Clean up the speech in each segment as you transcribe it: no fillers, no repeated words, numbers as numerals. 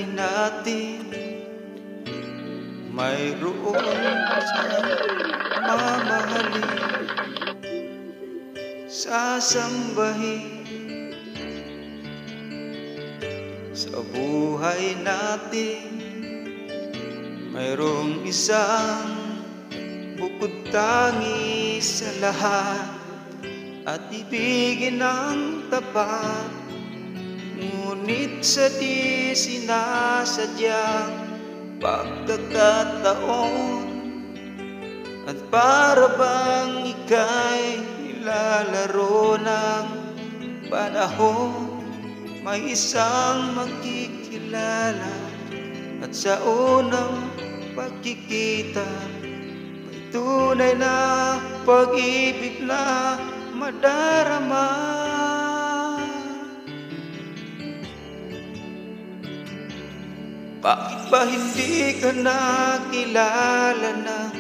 buhay natin mayroon siyang mamahalin, sasambahin. Sa buhay natin mayroong isang bukod tangi sa lahat, at ibigin ng tapat. Ngunit sa di sinasadyang pagkakataon, at para bang ika'y nilalaro ng panahon, may isang magkikilala, at sa unang pagkikita may tunay na pag-ibig na madarama. Bakit ba hindi ka nakilala na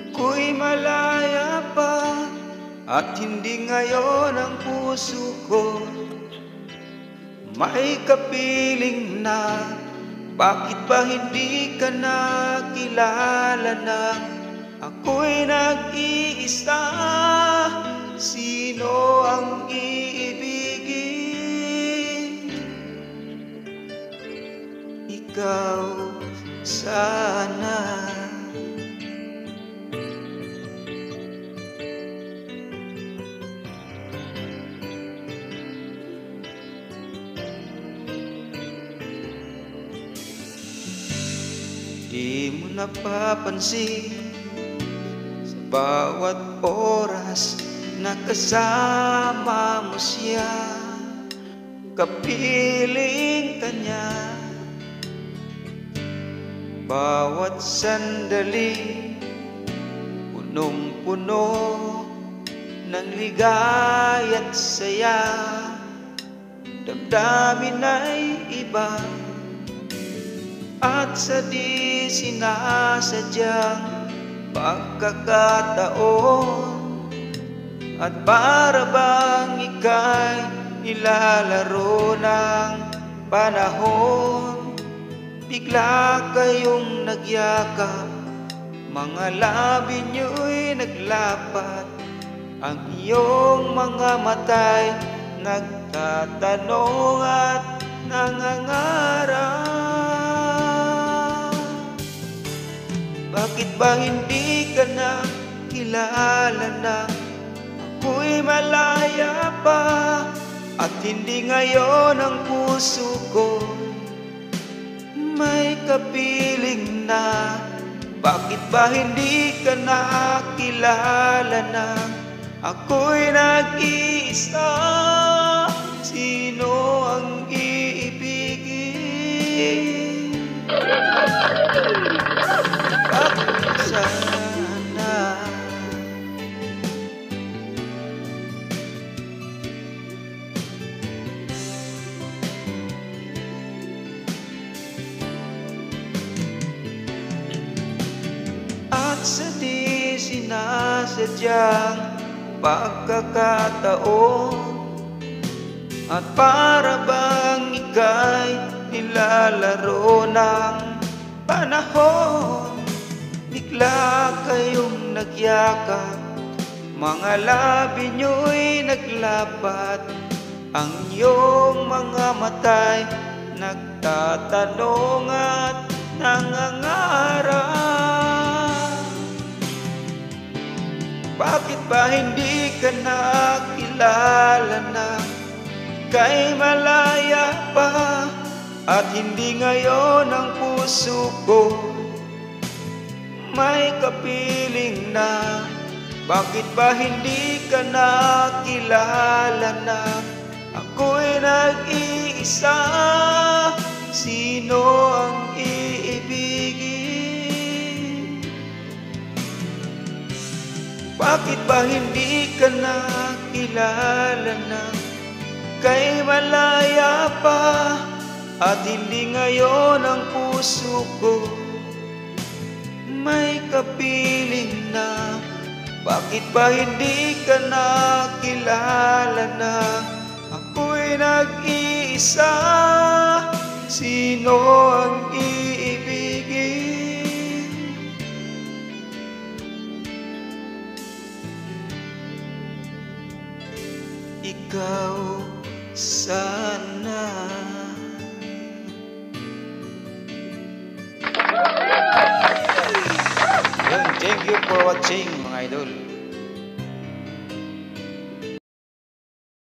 ako'y malaya pa, at hindi ngayon ang puso ko may kapiling na? Bakit ba hindi ka nakilala na ako'y nag-iisa? Sino ang iibigin? Ikaw sana. Di mo napapansin sa bawat oras na kasama mo siya, kapiling ka niya. Bawat sandali punong-puno ng ligaya't saya, damdamin ay iba, at sa di sinasadyang pagkakataon, at para bang ika'y nilalaro ng panahon, bigla kayong nagyakap, mga labi nyo'y naglapat, ang iyong mga mata'y nagtatanong at nangangarap. Bakit ba hindi ka na kilala na ako'y malaya pa, at hindi ngayon ang puso ko may kapiling na? Bakit ba hindi ka nakilala na ako'y nag-iisa? Sino ang iibigin? Bakit sana? At sa di sinasadyang pagkakataon, at para bang ika'y nilalaro ng panahon, bigla kayong nagyakap, mga labi nyo'y naglapat, ang iyong mga mata'y nagtatanong at nangangarap. Bakit ba hindi ka nakilala na ika'y malaya pa, at hindi ngayon ang puso ko may kapiling na? Bakit ba hindi ka nakilala na ako'y nag-iisa? Sino ang iibigin? Bakit ba hindi ka nakilala na ika'y malaya pa, at hindi ngayon ang puso ko may kapiling na? Bakit ba hindi ka nakilala na ako'y nag-iisa? Sino sino ang iibigin. Ikaw sana. Thank you for watching mga idol.